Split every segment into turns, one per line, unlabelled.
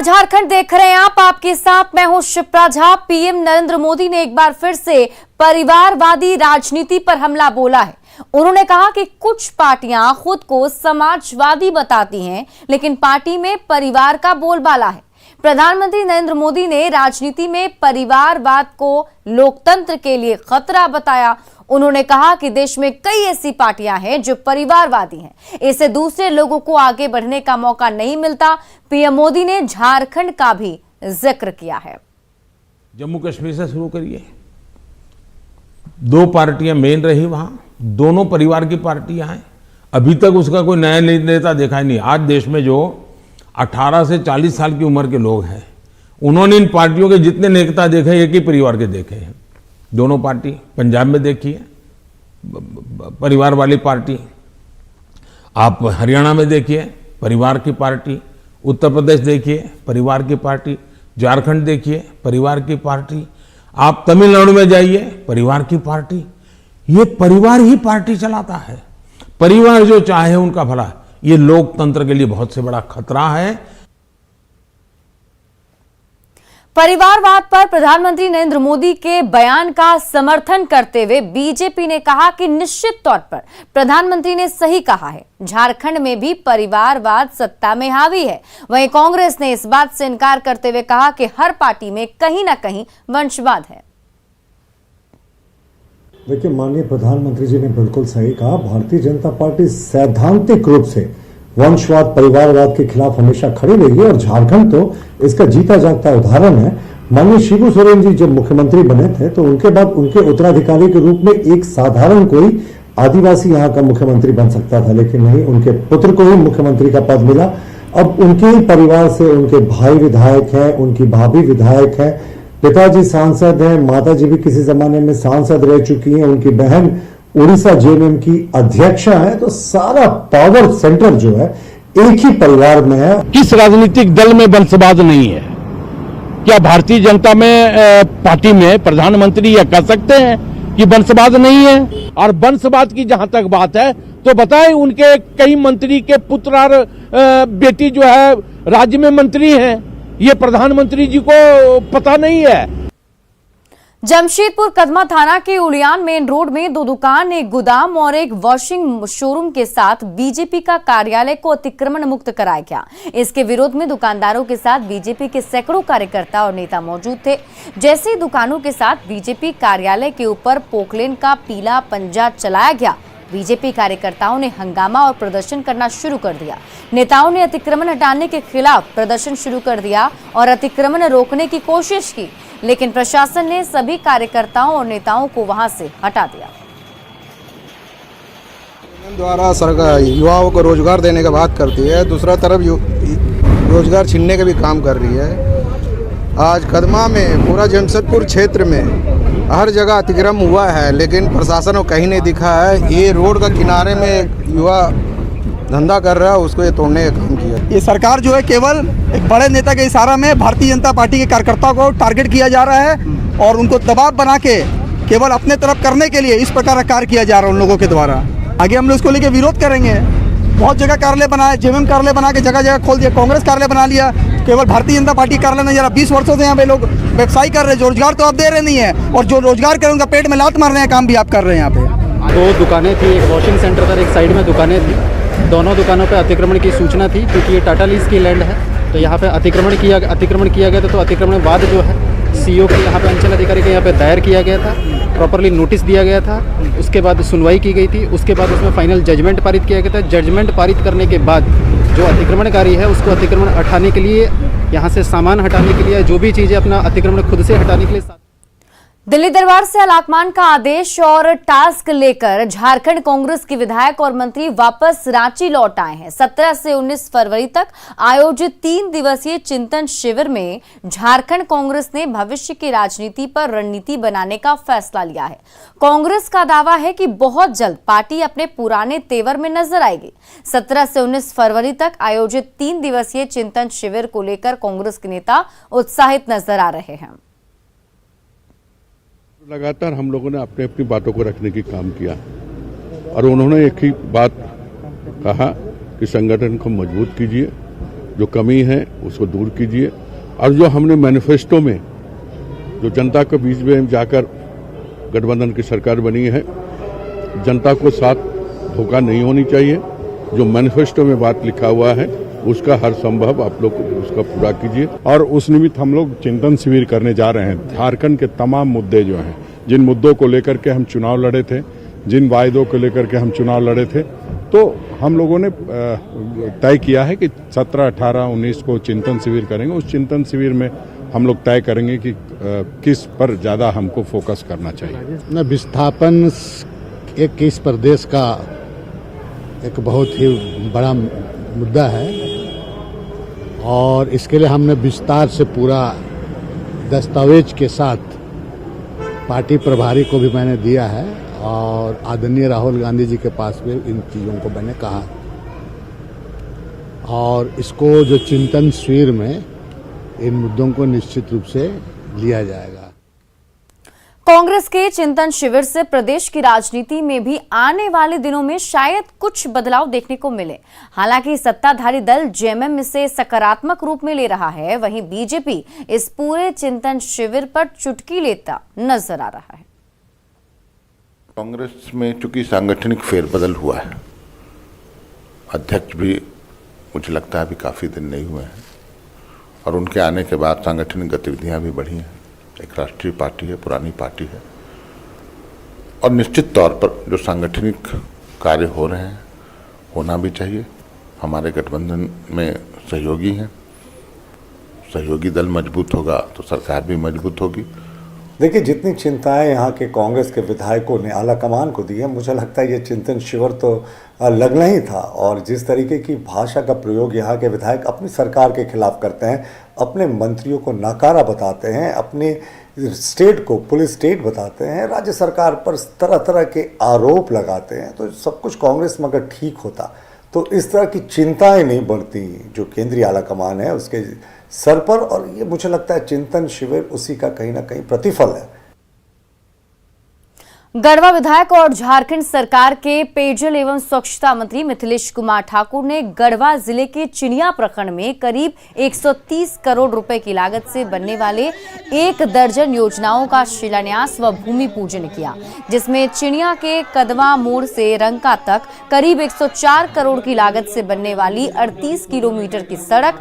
झारखंड देख रहे हैं आप, आपके साथ मैं हूं शिप्रा झा। पीएम नरेंद्र मोदी ने एक बार फिर से परिवारवादी राजनीति पर हमला बोला है। उन्होंने कहा कि कुछ पार्टियां खुद को समाजवादी बताती हैं, लेकिन पार्टी में परिवार का बोलबाला है। प्रधानमंत्री नरेंद्र मोदी ने राजनीति में परिवारवाद को लोकतंत्र के लिए खतरा बताया। उन्होंने कहा कि देश में कई ऐसी पार्टियां हैं जो परिवारवादी हैं, इससे दूसरे लोगों को आगे बढ़ने का मौका नहीं मिलता। पीएम मोदी ने झारखंड का भी जिक्र किया है।
जम्मू कश्मीर से शुरू करिए, दो पार्टियां मेन रही, वहां दोनों परिवार की पार्टियां हैं। अभी तक उसका कोई नया नेता देखा ही नहीं। आज देश में जो 18 से 40 साल की उम्र के लोग हैं, उन्होंने इन पार्टियों के जितने नेता देखे, एक ही परिवार के देखे हैं। दोनों पार्टी पंजाब में देखिए, परिवार वाली पार्टी, आप हरियाणा में देखिए परिवार की पार्टी, उत्तर प्रदेश देखिए परिवार की पार्टी, झारखंड देखिए परिवार की पार्टी, आप तमिलनाडु में जाइए परिवार की पार्टी। ये परिवार ही पार्टी चलाता है। परिवार जो चाहे उनका भला, ये लोकतंत्र के लिए बहुत से बड़ा खतरा है।
परिवारवाद पर प्रधानमंत्री नरेंद्र मोदी के बयान का समर्थन करते हुए बीजेपी ने कहा कि निश्चित तौर पर प्रधानमंत्री ने सही कहा है, झारखंड में भी परिवारवाद सत्ता में हावी है। वहीं कांग्रेस ने इस बात से इनकार करते हुए कहा कि हर पार्टी में कहीं ना कहीं वंशवाद है।
देखिए, माननीय प्रधानमंत्री जी ने बिल्कुल सही कहा। भारतीय जनता पार्टी सैद्धांतिक रूप से वंशवाद, परिवारवाद के खिलाफ हमेशा खड़ी रही है और झारखंड तो इसका जीता जागता उदाहरण है। माननीय शिबू सोरेन जी जब मुख्यमंत्री बने थे तो उनके बाद उनके उत्तराधिकारी के रूप में एक साधारण कोई आदिवासी यहाँ का मुख्यमंत्री बन सकता था, लेकिन नहीं, उनके पुत्र को ही मुख्यमंत्री का पद मिला। अब उनके ही परिवार से उनके भाई विधायक हैं, उनकी भाभी विधायक है, पिताजी सांसद हैं, माताजी भी किसी जमाने में सांसद रह चुकी हैं, उनकी बहन उड़ीसा जेएमएम की अध्यक्षा है। तो सारा पावर सेंटर जो है एक ही परिवार में है।
किस राजनीतिक दल में वंशवाद नहीं है? क्या भारतीय जनता में पार्टी में प्रधानमंत्री यह कह सकते हैं कि वंशवाद नहीं है? और वंशवाद की जहां तक बात है तो बताएं, उनके कई मंत्री के पुत्र और बेटी जो है राज्य में मंत्री हैं, ये प्रधानमंत्री जी को पता नहीं है।
जमशेदपुर कदमा थाना के उलियान मेन रोड में दो दुकान, एक गोदाम और एक वॉशिंग शोरूम के साथ बीजेपी का कार्यालय को अतिक्रमण मुक्त कराया गया। इसके विरोध में दुकानदारों के साथ बीजेपी के सैकड़ों कार्यकर्ता और नेता मौजूद थे। जैसे ही दुकानों के साथ बीजेपी कार्यालय के ऊपर पोकलेन का पीला पंजा चलाया गया, बीजेपी कार्यकर्ताओं ने हंगामा और प्रदर्शन करना शुरू कर दिया। नेताओं ने अतिक्रमण हटाने के खिलाफ प्रदर्शन शुरू कर दिया और अतिक्रमण रोकने की कोशिश की, लेकिन प्रशासन ने सभी कार्यकर्ताओं और नेताओं को वहां से हटा दिया।
द्वारा सरकार युवाओं को रोजगार देने की बात करती है, दूसरा तरफ रोजगार छीनने का भी काम कर रही है। आज कदमा में, पूरा जमशेदपुर क्षेत्र में हर जगह अतिक्रमण हुआ है, लेकिन प्रशासन को कहीं नहीं दिखा है। ये रोड का किनारे में युवा धंधा कर रहा है, उसको ये तोड़ने का काम किया।
ये सरकार जो है केवल एक बड़े नेता के इशारा में भारतीय जनता पार्टी के कार्यकर्ताओं को टारगेट किया जा रहा है और उनको दबाव बना के केवल अपने तरफ करने के लिए इस प्रकार का कार्य किया जा रहा है उन लोगों के द्वारा। आगे हम लोग इसको लेके विरोध करेंगे। बहुत जगह कार्यालय बनाए, जेएमएम कार्यालय बना के जगह जगह खोल दिया, कांग्रेस कार्यालय बना लिया, केवल भारतीय जनता पार्टी कार्यालय नहीं जा रहा। 20 वर्षों से यहाँ पे लोग व्यवसाय कर रहे हैं, रोजगार तो आप दे रहे नहीं है, और जो रोजगार कर उनका पेट में लात मारने का काम भी आप कर रहे हैं। यहाँ पे
दो दुकानें थी, एक वॉशिंग सेंटर था, एक साइड में दुकानें थी। दोनों दुकानों पे अतिक्रमण की सूचना थी, क्योंकि ये टाटा लीज की लैंड है। तो यहाँ पे अतिक्रमण किया गया था। तो अतिक्रमण बाद जो है सीओ के यहाँ पे अंचल अधिकारी के यहाँ पे दायर किया गया था, प्रॉपरली नोटिस दिया गया था। उसके बाद सुनवाई की गई थी, उसके बाद उसमें फाइनल जजमेंट पारित किया गया था। जजमेंट पारित करने के बाद जो अतिक्रमणकारी है उसको अतिक्रमण हटाने के लिए, यहाँ से सामान हटाने के लिए, जो भी चीज़ें अपना अतिक्रमण खुद से हटाने के लिए
दिल्ली दरबार से अलाकमान का आदेश और टास्क लेकर झारखंड कांग्रेस के विधायक और मंत्री वापस रांची लौट आए हैं। 17 से 19 फरवरी तक आयोजित 3 दिवसीय चिंतन शिविर में झारखंड कांग्रेस ने भविष्य की राजनीति पर रणनीति बनाने का फैसला लिया है। कांग्रेस का दावा है कि बहुत जल्द पार्टी अपने पुराने तेवर में नजर आएगी। 17 से 19 फरवरी तक आयोजित 3 दिवसीय चिंतन शिविर को लेकर कांग्रेस के नेता उत्साहित नजर आ रहे हैं।
लगातार हम लोगों ने अपनी अपनी बातों को रखने की काम किया और उन्होंने एक ही बात कहा कि संगठन को मजबूत कीजिए, जो कमी है उसको दूर कीजिए। और जो हमने मैनिफेस्टो में जो जनता के बीच में जाकर गठबंधन की सरकार बनी है, जनता को साथ धोखा नहीं होनी चाहिए। जो मैनिफेस्टो में बात लिखा हुआ है उसका हर संभव आप लोग उसका पूरा कीजिए।
और उस निमित्त हम लोग चिंतन शिविर करने जा रहे हैं। झारखंड के तमाम मुद्दे जो हैं, जिन मुद्दों को लेकर के हम चुनाव लड़े थे, जिन वायदों को लेकर के हम चुनाव लड़े थे, तो हम लोगों ने तय किया है कि 17, 18, 19 को चिंतन शिविर करेंगे। उस चिंतन शिविर में हम लोग तय करेंगे कि किस पर ज़्यादा हमको फोकस करना चाहिए।
विस्थापन एक इस प्रदेश का एक बहुत ही बड़ा मुद्दा है और इसके लिए हमने विस्तार से पूरा दस्तावेज के साथ पार्टी प्रभारी को भी मैंने दिया है और आदरणीय राहुल गांधी जी के पास भी इन चीज़ों को मैंने कहा और इसको जो चिंतन शिविर में इन मुद्दों को निश्चित रूप से लिया जाएगा।
कांग्रेस के चिंतन शिविर से प्रदेश की राजनीति में भी आने वाले दिनों में शायद कुछ बदलाव देखने को मिले। हालांकि सत्ताधारी दल जेएमएम इसे सकारात्मक रूप में ले रहा है, वहीं बीजेपी इस पूरे चिंतन शिविर पर चुटकी लेता नजर आ रहा है।
कांग्रेस में चूंकि सांगठनिक फेरबदल हुआ है, अध्यक्ष भी मुझे लगता है अभी काफी दिन नहीं हुए हैं और उनके आने के बाद सांगठनिक गतिविधियां भी बढ़ी हैं। एक राष्ट्रीय पार्टी है, पुरानी पार्टी है और निश्चित तौर पर जो सांगठनिक कार्य हो रहे हैं होना भी चाहिए। हमारे गठबंधन में सहयोगी हैं, सहयोगी दल मजबूत होगा तो सरकार भी मजबूत होगी।
देखिए, जितनी चिंताएं यहाँ के कांग्रेस के विधायकों ने आला कमान को दी है, मुझे लगता है ये चिंतन शिविर तो लगना ही था। और जिस तरीके की भाषा का प्रयोग यहाँ के विधायक अपनी सरकार के खिलाफ करते हैं, अपने मंत्रियों को नाकारा बताते हैं, अपने स्टेट को पुलिस स्टेट बताते हैं, राज्य सरकार पर तरह तरह के आरोप लगाते हैं, तो सब कुछ कांग्रेस में अगर ठीक होता तो इस तरह की चिंताएं नहीं बढ़ती जो केंद्रीय आला कमान है उसके सर पर। और ये मुझे लगता है चिंतन शिविर उसी का कहीं ना कहीं प्रतिफल है।
गढ़वा विधायक और झारखंड सरकार के पेयजल एवं स्वच्छता मंत्री मिथिलेश कुमार ठाकुर ने गढ़वा जिले के चिनिया प्रखंड में करीब 130 करोड़ रुपए की लागत से बनने वाले 1 दर्जन योजनाओं का शिलान्यास व भूमि पूजन किया, जिसमें चिनिया के कदवा मोड़ से रंका तक करीब 104 करोड़ की लागत से बनने वाली 38 किलोमीटर की सड़क,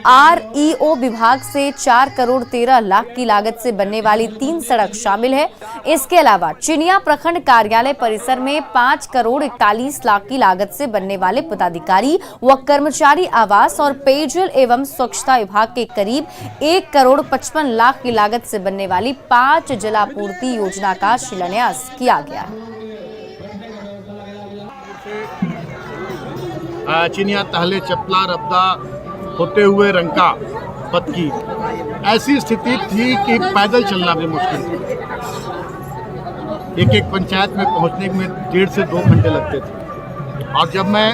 आरईओ विभाग से 4 करोड़ 13 लाख की लागत से बनने वाली 3 सड़क शामिल है। इसके अलावा चिनिया प्रखंड कार्यालय परिसर में 5 करोड़ 41 लाख की लागत से बनने वाले पदाधिकारी व कर्मचारी आवास और पेयजल एवं स्वच्छता विभाग के करीब 1 करोड़ 55 लाख की लागत से बनने वाली 5 जलापूर्ति योजना का शिलान्यास किया गया है।
चिनिया तहले चपला रब्दा होते हुए रंका पथ की ऐसी स्थिति थी कि पैदल चलना भी मुश्किल था। एक पंचायत में पहुंचने में 1.5 से 2 घंटे लगते थे। और जब मैं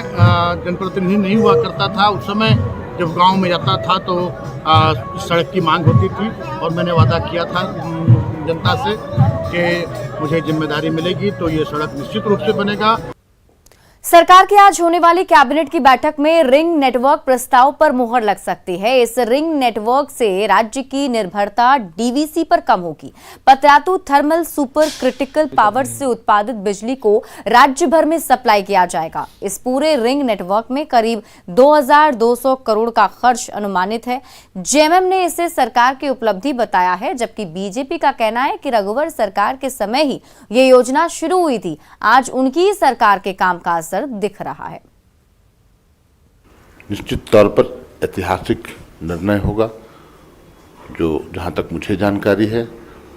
जनप्रतिनिधि नहीं हुआ करता था, उस समय जब गांव में जाता था तो सड़क की मांग होती थी और मैंने वादा किया था जनता से कि मुझे जिम्मेदारी मिलेगी तो ये सड़क निश्चित रूप से बनेगा।
सरकार की आज होने वाली कैबिनेट की बैठक में रिंग नेटवर्क प्रस्ताव पर मुहर लग सकती है। इस रिंग नेटवर्क से राज्य की निर्भरता डीवीसी पर कम होगी। Patratu thermal super critical power से उत्पादित बिजली को राज्य भर में सप्लाई किया जाएगा। इस पूरे रिंग नेटवर्क में करीब 2200 करोड़ का खर्च अनुमानित है। जेएमएम ने इसे सरकार की उपलब्धि बताया है, जबकि बीजेपी का कहना है कि रघुवर सरकार के समय ही ये योजना शुरू हुई थी। आज उनकी सरकार के कामकाज दिख रहा है।
निश्चित तौर पर ऐतिहासिक निर्णय होगा। जो जहां तक मुझे जानकारी है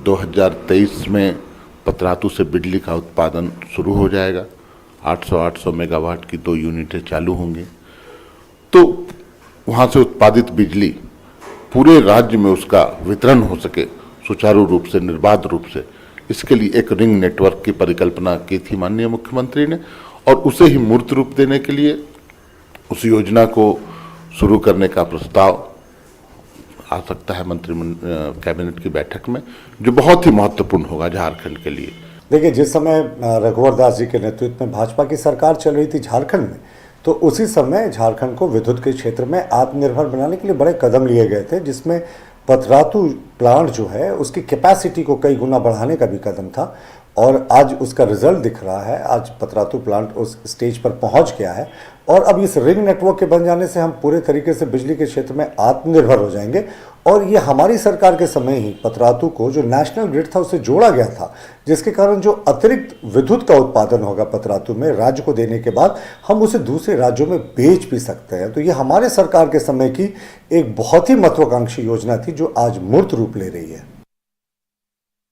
2023 में पतरातू से बिजली का उत्पादन शुरू हो जाएगा। 800 मेगावाट की 2 यूनिटें चालू होंगी, तो वहां से उत्पादित बिजली पूरे राज्य में उसका वितरण हो सके सुचारू रूप से, निर्बाध रूप से, इसके लिए एक रिंग नेटवर्क की परिकल्पना की थी माननीय मुख्यमंत्री ने और उसे ही मूर्त रूप देने के लिए उस योजना को शुरू करने का प्रस्ताव आ सकता है कैबिनेट की बैठक में, जो बहुत ही महत्वपूर्ण होगा झारखंड के लिए।
देखिए, जिस समय रघुवर दास जी के नेतृत्व में भाजपा की सरकार चल रही थी झारखंड में, तो उसी समय झारखंड को विद्युत के क्षेत्र में आत्मनिर्भर बनाने के लिए बड़े कदम लिए गए थे, जिसमें पतरातू प्लांट जो है उसकी कैपेसिटी को कई गुना बढ़ाने का भी कदम था और आज उसका रिजल्ट दिख रहा है। आज पतरातू प्लांट उस स्टेज पर पहुंच गया है और अब इस रिंग नेटवर्क के बन जाने से हम पूरे तरीके से बिजली के क्षेत्र में आत्मनिर्भर हो जाएंगे और ये हमारी सरकार के समय ही पतरातू को जो नेशनल ग्रिड था उससे जोड़ा गया था, जिसके कारण जो अतिरिक्त विद्युत का उत्पादन होगा पतरातू में राज्य को देने के बाद हम उसे दूसरे राज्यों में बेच भी सकते हैं। तो ये हमारे सरकार के समय की एक बहुत ही महत्वाकांक्षी योजना थी जो आज मूर्त रूप ले रही है।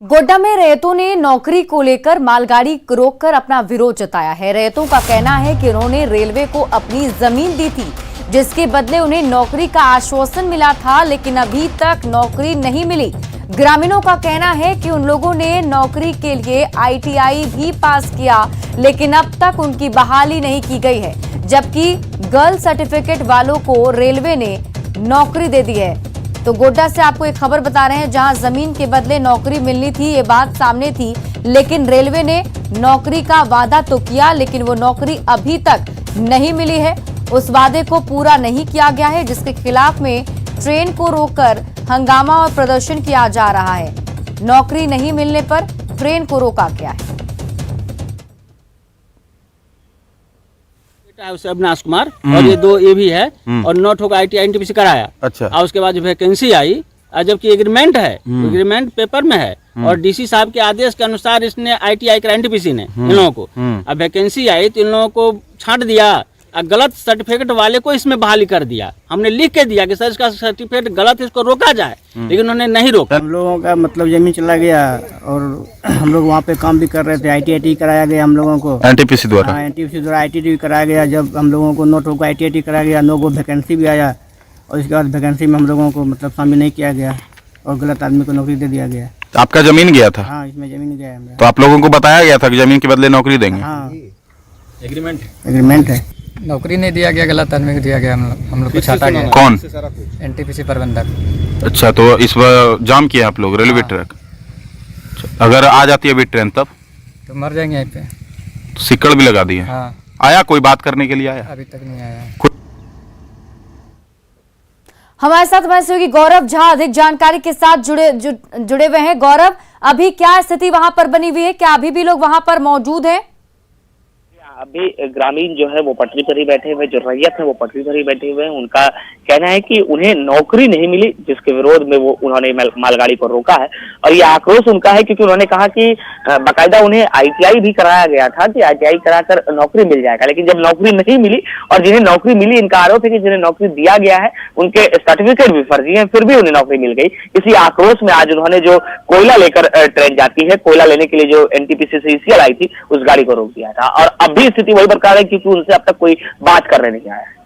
गोड्डा में रैयतों ने नौकरी को लेकर मालगाड़ी रोककर अपना विरोध जताया है। रैयतों का कहना है कि उन्होंने रेलवे को अपनी जमीन दी थी, जिसके बदले उन्हें नौकरी का आश्वासन मिला था, लेकिन अभी तक नौकरी नहीं मिली। ग्रामीणों का कहना है कि उन लोगों ने नौकरी के लिए ITI भी पास किया, लेकिन अब तक उनकी बहाली नहीं की गई है, जबकि गर्ल सर्टिफिकेट वालों को रेलवे ने नौकरी दे दी है। तो गोड्डा से आपको एक खबर बता रहे हैं, जहां जमीन के बदले नौकरी मिलनी थी, ये बात सामने थी, लेकिन रेलवे ने नौकरी का वादा तो किया, लेकिन वो नौकरी अभी तक नहीं मिली है। उस वादे को पूरा नहीं किया गया है, जिसके खिलाफ में ट्रेन को रोककर हंगामा और प्रदर्शन किया जा रहा है। नौकरी नहीं मिलने पर ट्रेन को रोका गया है।
अविनाश कुमार और ये दो ये भी है और 9 ठोक ITI NTPC कराया।
अच्छा।
और उसके बाद वैकेंसी आई, जबकि एग्रीमेंट है, एग्रीमेंट पेपर में है और DC साहब के आदेश के अनुसार इसने ITI कराया NTPC ने इन लोगों को। अब वैकेंसी आई तो इन लोगों को छांट दिया, गलत सर्टिफिकेट वाले को इसमें बहाली कर दिया। हमने लिख के दिया कि सर इसका सर्टिफिकेट गलत है, इसको रोका जाए, लेकिन उन्होंने नहीं रोका।
हम लोगों का मतलब जमीन चला गया और हम लोग वहाँ पे काम भी कर रहे थे। ITI कराया गया हम लोगों को
NTPC द्वारा।
NTPC द्वारा ITI कराया गया। जब हम लोगों को 9 ठोक ITI कराया गया, 9 को वैकेंसी भी आया और इसके बाद वैकेंसी में हम लोगों को मतलब शामिल नहीं किया गया और गलत आदमी को नौकरी दे दिया गया।
आपका जमीन गया था?
हाँ, इसमें जमीन गया है।
तो आप लोगों को बताया गया था कि जमीन के बदले नौकरी देंगे?
हाँ,
एग्रीमेंट
है।
नौकरी नहीं दिया गया, गलत आदमी को दिया गया। हम लोग को छाटा गया।
कौन?
NTPC प्रबंधक।
अच्छा, तो इस बार जाम किया आप लोग रेलवे ट्रैक। अगर आ जाती है अभी ट्रेन तब
तो मर जाएंगे यहीं पे।
तो सिक्कड़ भी लगा दी है।
हाँ।
आया कोई बात करने के लिए? आया
अभी तक नहीं आया।
हमारे साथ हमारे सहयोगी गौरव झा अधिक जानकारी के साथ जुड़े हुए हैं। गौरव, अभी क्या स्थिति वहां पर बनी हुई है? क्या अभी भी लोग वहां पर मौजूद हैं?
अभी ग्रामीण जो है वो पटरी पर ही बैठे हुए, जो रैयत है वो पटरी पर ही बैठे हुए हैं। उनका कहना है कि उन्हें नौकरी नहीं मिली, जिसके विरोध में वो उन्होंने मालगाड़ी को रोका है। और ये आक्रोश उनका है क्योंकि उन्होंने कहा कि बाकायदा उन्हें ITI भी कराया गया था कि ITI कराकर नौकरी मिल जाएगा, लेकिन जब नौकरी नहीं मिली और जिन्हें नौकरी मिली, इनका आरोप है कि जिन्हें नौकरी दिया गया है उनके सर्टिफिकेट भी फर्जी है, फिर भी उन्हें नौकरी मिल गई। इसी आक्रोश में आज उन्होंने जो कोयला लेकर ट्रेन जाती है, कोयला लेने के लिए जो NTPC से ECL आई थी, उस गाड़ी को रोक दिया था। और अब भी स्थिति वही बरकरार है क्योंकि उनसे अब तक कोई बात करने नहीं आया है।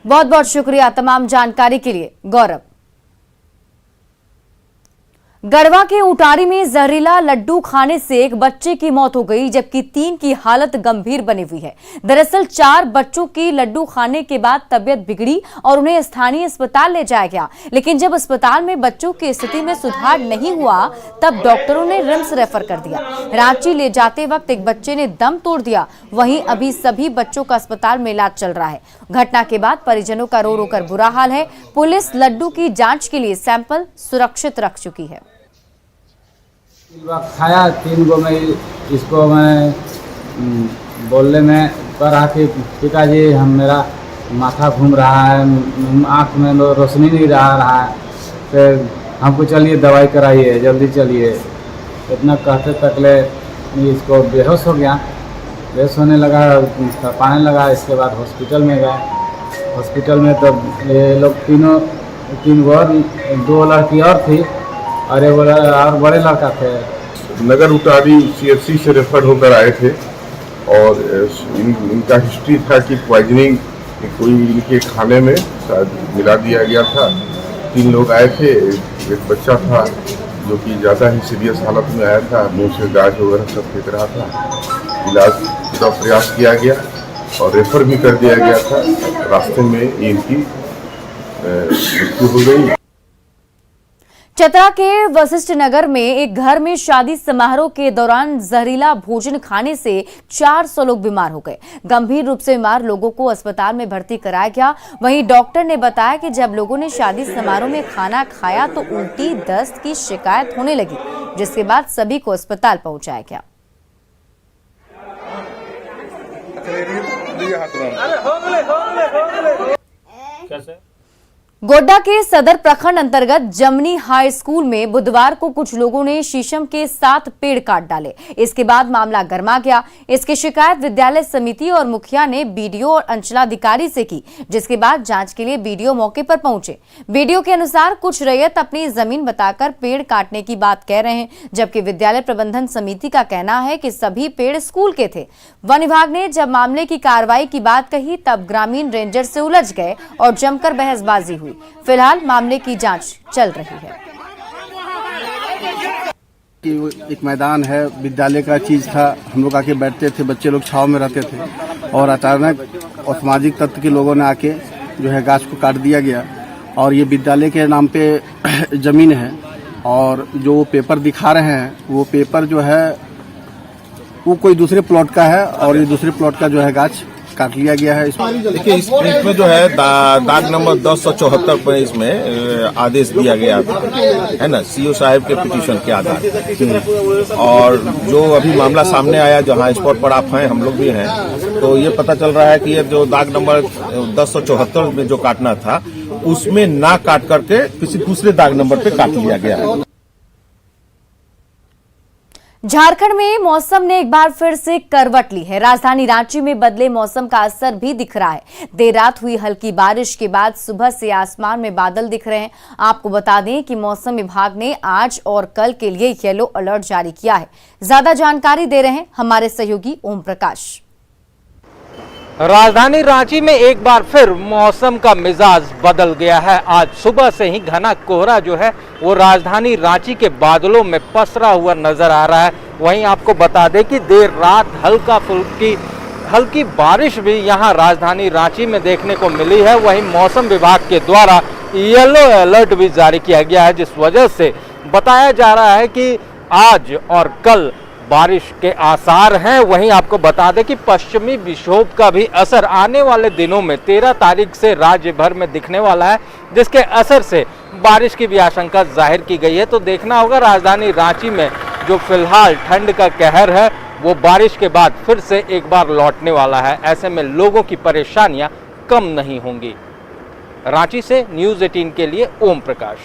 बहुत बहुत शुक्रिया तमाम जानकारी के लिए गौरव। गढ़वा के उटारी में जहरीला लड्डू खाने से एक बच्चे की मौत हो गई, जबकि 3 की हालत गंभीर बनी हुई है। दरअसल 4 बच्चों की लड्डू खाने के बाद तबियत बिगड़ी और उन्हें स्थानीय अस्पताल ले जाया गया, लेकिन जब अस्पताल में बच्चों की स्थिति में सुधार नहीं हुआ तब डॉक्टरों ने रिम्स रेफर कर दिया। रांची ले जाते वक्त एक बच्चे ने दम तोड़ दिया। वहीं अभी सभी बच्चों का अस्पताल में इलाज चल रहा है। घटना के बाद परिजनों का रो रो कर बुरा हाल है। पुलिस लड्डू की जांच के लिए सैंपल सुरक्षित रख चुकी है।
खाया 3 गो में इसको मैं बोलने में कहा कि पिताजी मेरा माथा घूम रहा है, आँख में रोशनी नहीं रहा है, फिर हमको चलिए दवाई कराइए, जल्दी चलिए। इतना कहते तकले इसको बेहोश हो गया। बेहोश होने लगा, पाने लगा। इसके बाद हॉस्पिटल में गए। हॉस्पिटल में तो ये लोग 3 गो, 2 लड़की और थी और बड़े लड़का थे।
नगर उटारी CHC से रेफर होकर आए थे और इनका हिस्ट्री था कि पॉइजनिंग कोई इनके खाने में शायद मिला दिया गया था। 3 लोग आए थे। एक बच्चा था जो कि ज़्यादा ही सीरियस हालत में आया था, मुंह से गाज वगैरह सब फेंक रहा था। इलाज का प्रयास किया गया और रेफर भी कर दिया गया था। रास्ते में इनकी मृत्यु हो गई।
चतरा के वशिष्ठ नगर में एक घर में शादी समारोह के दौरान जहरीला भोजन खाने से 400 लोग बीमार हो गए। गंभीर रूप से बीमार लोगों को अस्पताल में भर्ती कराया गया। वहीं डॉक्टर ने बताया कि जब लोगों ने शादी समारोह में खाना खाया तो उल्टी दस्त की शिकायत होने लगी, जिसके बाद सभी को अस्पताल पहुंचाया गया। गोड्डा के सदर प्रखंड अंतर्गत जमनी हाई स्कूल में बुधवार को कुछ लोगों ने शीशम के 7 पेड़ काट डाले। इसके बाद मामला गर्मा गया। इसकी शिकायत विद्यालय समिति और मुखिया ने बीडीओ और अंचलाधिकारी से की, जिसके बाद जांच के लिए बीडीओ मौके पर पहुंचे। बीडीओ के अनुसार कुछ रैयत अपनी जमीन बताकर पेड़ काटने की बात कह रहे हैं, जबकि विद्यालय प्रबंधन समिति का कहना है कि सभी पेड़ स्कूल के थे। वन विभाग ने जब मामले की कार्रवाई की बात कही तब ग्रामीण रेंजर से उलझ गए और जमकर बहसबाजी हुई। फिलहाल मामले की जांच चल रही है।
एक मैदान है, विद्यालय का चीज था, हम लोग आके बैठते थे, बच्चे लोग छाव में रहते थे और अचानक असामाजिक तत्व के लोगों ने आके जो है गाछ को काट दिया गया। और ये विद्यालय के नाम पे जमीन है और जो वो पेपर दिखा रहे हैं वो पेपर जो है वो कोई दूसरे प्लॉट का है और ये दूसरे प्लॉट का जो है गाछ काट लिया गया है।
देखिए इसमें जो है दाग नंबर 1074 पर इसमें आदेश दिया गया था, है ना, सीओ साहब के पिटीशन के आधार पर। और जो अभी मामला सामने आया, जहां स्पॉट पर आप हैं, हम लोग भी हैं, तो ये पता चल रहा है कि ये जो दाग नंबर 1074 में जो काटना था उसमें ना काट करके किसी दूसरे दाग नंबर पे काट लिया गया है।
झारखंड में मौसम ने एक बार फिर से करवट ली है। राजधानी रांची में बदले मौसम का असर भी दिख रहा है। देर रात हुई हल्की बारिश के बाद सुबह से आसमान में बादल दिख रहे हैं। आपको बता दें कि मौसम विभाग ने आज और कल के लिए येलो अलर्ट जारी किया है। ज्यादा जानकारी दे रहे हैं हमारे सहयोगी ओम प्रकाश।
राजधानी रांची में एक बार फिर मौसम का मिजाज बदल गया है। आज सुबह से ही घना कोहरा जो है वो राजधानी रांची के बादलों में पसरा हुआ नजर आ रहा है। वहीं आपको बता दें कि देर रात हल्की बारिश भी यहां राजधानी रांची में देखने को मिली है। वहीं मौसम विभाग के द्वारा येलो अलर्ट भी जारी किया गया है, जिस वजह से बताया जा रहा है कि आज और कल बारिश के आसार हैं। वहीं आपको बता दें कि पश्चिमी विक्षोभ का भी असर आने वाले दिनों में 13 तारीख से राज्य भर में दिखने वाला है, जिसके असर से बारिश की भी आशंका जाहिर की गई है। तो देखना होगा राजधानी रांची में जो फिलहाल ठंड का कहर है वो बारिश के बाद फिर से एक बार लौटने वाला है। ऐसे में लोगों की परेशानियां कम नहीं होंगी। रांची से न्यूज़ 18 के लिए ओम प्रकाश।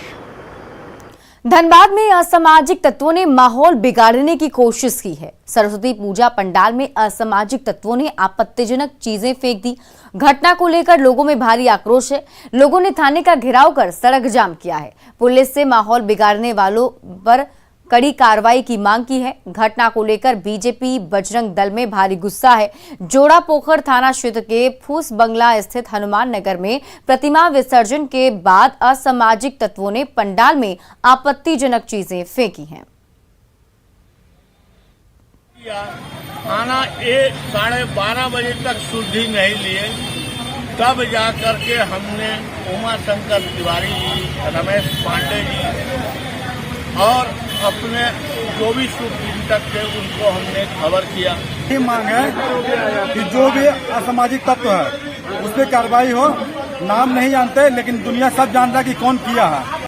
धनबाद में असामाजिक तत्वों ने माहौल बिगाड़ने की कोशिश की है। सरस्वती पूजा पंडाल में असामाजिक तत्वों ने आपत्तिजनक चीजें फेंक दी। घटना को लेकर लोगों में भारी आक्रोश है। लोगों ने थाने का घेराव कर सड़क जाम किया है। पुलिस से माहौल बिगाड़ने वालों पर कड़ी कार्रवाई की मांग की है। घटना को लेकर बीजेपी बजरंग दल में भारी गुस्सा है। जोड़ा पोखर थाना क्षेत्र के फूस बंगला स्थित हनुमान नगर में प्रतिमा विसर्जन के बाद असामाजिक तत्वों ने पंडाल में आपत्तिजनक चीजें फेंकी हैं।
खाना 12:30 बजे तक शुद्धि नहीं लिए, तब जाकर के हमने उमा शंकर तिवारी जी, रमेश पांडे जी और अपने जो भी शुभ चिंतक थे उनको हमने खबर किया।
ये मांग है कि जो भी असामाजिक तत्व है उस पर कार्रवाई हो। नाम नहीं जानते लेकिन दुनिया सब जानता है कि कौन किया है।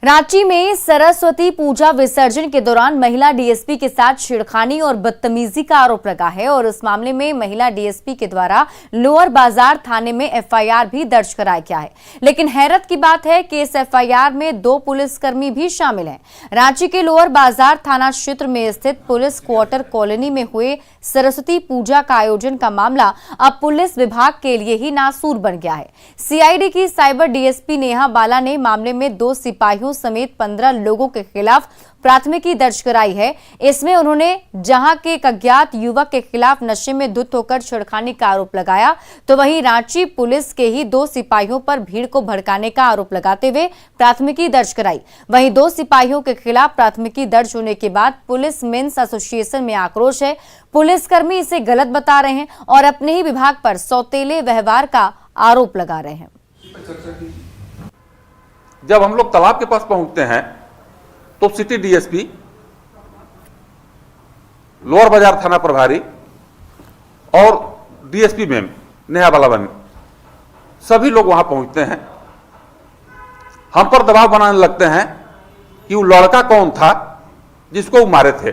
रांची में सरस्वती पूजा विसर्जन के दौरान महिला डीएसपी के साथ छेड़खानी और बदतमीजी का आरोप लगा है और इस मामले में महिला डीएसपी के द्वारा लोअर बाजार थाने में एफआईआर भी दर्ज कराया गया है। लेकिन हैरत की बात है कि इस एफआईआर में 2 पुलिसकर्मी भी शामिल हैं। रांची के लोअर बाजार थाना क्षेत्र में स्थित पुलिस क्वार्टर कॉलोनी में हुए सरस्वती पूजा का आयोजन का मामला अब पुलिस विभाग के लिए ही नासूर बन गया है। सीआईडी की साइबर डीएसपी नेहा बाला ने मामले में 2 सिपाहियों समेत 15 लोगों के खिलाफ प्राथमिकी दर्ज कराई है। इसमें उन्होंने जहां के एक अज्ञात युवक के खिलाफ नशे में धुत होकर छेड़खानी का आरोप लगाया, तो वहीं रांची पुलिस के ही 2 सिपाहियों पर भीड़ को भड़काने का आरोप लगाते हुए प्राथमिकी दर्ज कराई। वहीं 2 सिपाहियों के खिलाफ प्राथमिकी दर्ज होने के बाद पुलिस मेंस एसोसिएशन में आक्रोश है। पुलिसकर्मी इसे गलत बता रहे हैं और अपने ही विभाग पर सौतेले व्यवहार का आरोप लगा रहे हैं।
जब हम लोग तालाब के पास पहुंचते हैं तो सिटी डीएसपी, लोअर बाजार थाना प्रभारी और डीएसपी मैम नेहा बालावन, सभी लोग वहां पहुंचते हैं। हम पर दबाव बनाने लगते हैं कि वो लड़का कौन था जिसको वो मारे थे,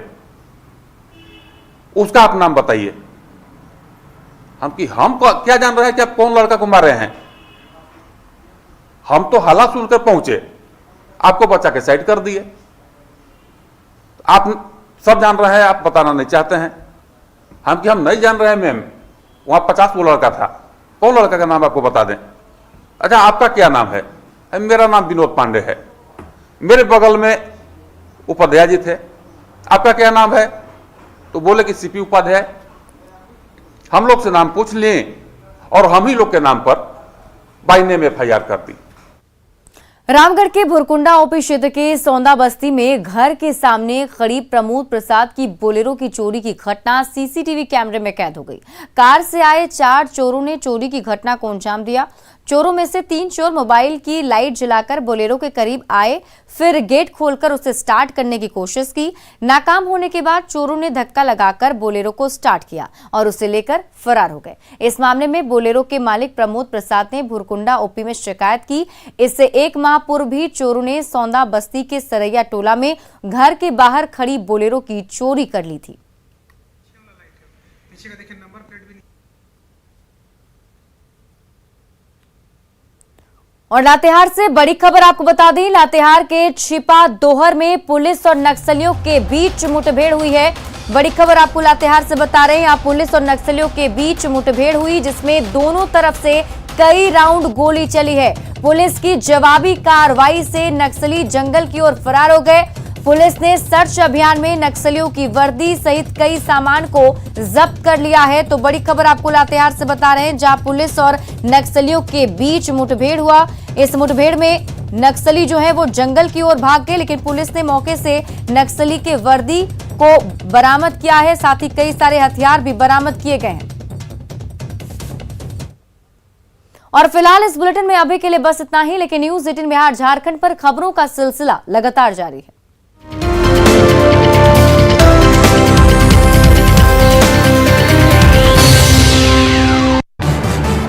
उसका आप नाम बताइए। हम क्या जान रहे हैं कि आप कौन लड़का को मार रहे हैं। हम तो हालात सुनकर पहुंचे, आपको बचा के साइड कर दिए। आप सब जान रहे हैं, आप बताना नहीं चाहते हैं। हम नहीं जान रहे हैं मैम, वहां 50 वो लड़का था, कौन लड़का का नाम आपको बता दें। अच्छा, आपका क्या नाम है? मेरा नाम विनोद पांडे है। मेरे बगल में उपाध्याय जी थे। आपका क्या नाम है? तो बोले कि सीपी उपाध्याय। हम लोग से नाम पूछ लें और हम ही लोग के नाम पर बाई नेम एफआईआर कर दी।
रामगढ़ के भुरकुंडा ओपी क्षेत्र के सौंदा बस्ती में घर के सामने खड़ी प्रमोद प्रसाद की बोलेरो की चोरी की घटना सीसीटीवी कैमरे में कैद हो गई। कार से आए 4 चोरों ने चोरी की घटना को अंजाम दिया। चोरों में से 3 चोर मोबाइल की लाइट जलाकर बोलेरो के करीब आए, फिर गेट खोलकर उसे स्टार्ट करने की कोशिश की। नाकाम होने के बाद चोरों ने धक्का लगाकर बोलेरो को स्टार्ट किया और उसे लेकर फरार हो गए। इस मामले में बोलेरो के मालिक प्रमोद प्रसाद ने भुरकुंडा ओपी में शिकायत की। इससे 1 माह पूर्व भी चोरों ने सौंदा बस्ती के सरैया टोला में घर के बाहर खड़ी बोलेरो की चोरी कर ली थी। और लातेहार से बड़ी खबर आपको बता दें, लातेहार के छिपा दोहर में पुलिस और नक्सलियों के बीच मुठभेड़ हुई है। बड़ी खबर आपको लातेहार से बता रहे हैं, यहाँ पुलिस और नक्सलियों के बीच मुठभेड़ हुई जिसमें दोनों तरफ से कई राउंड गोली चली है। पुलिस की जवाबी कार्रवाई से नक्सली जंगल की ओर फरार हो गए। पुलिस ने सर्च अभियान में नक्सलियों की वर्दी सहित कई सामान को जब्त कर लिया है। तो बड़ी खबर आपको लातेहार से बता रहे हैं, जहां पुलिस और नक्सलियों के बीच मुठभेड़ हुआ। इस मुठभेड़ में नक्सली जो है वो जंगल की ओर भाग गए, लेकिन पुलिस ने मौके से नक्सली के वर्दी को बरामद किया है, साथ ही कई सारे हथियार भी बरामद किए गए हैं। और फिलहाल इस बुलेटिन में अभी के लिए बस इतना ही, लेकिन न्यूज 18 बिहार झारखंड पर खबरों का सिलसिला लगातार जारी है।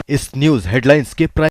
इस न्यूज हेडलाइंस के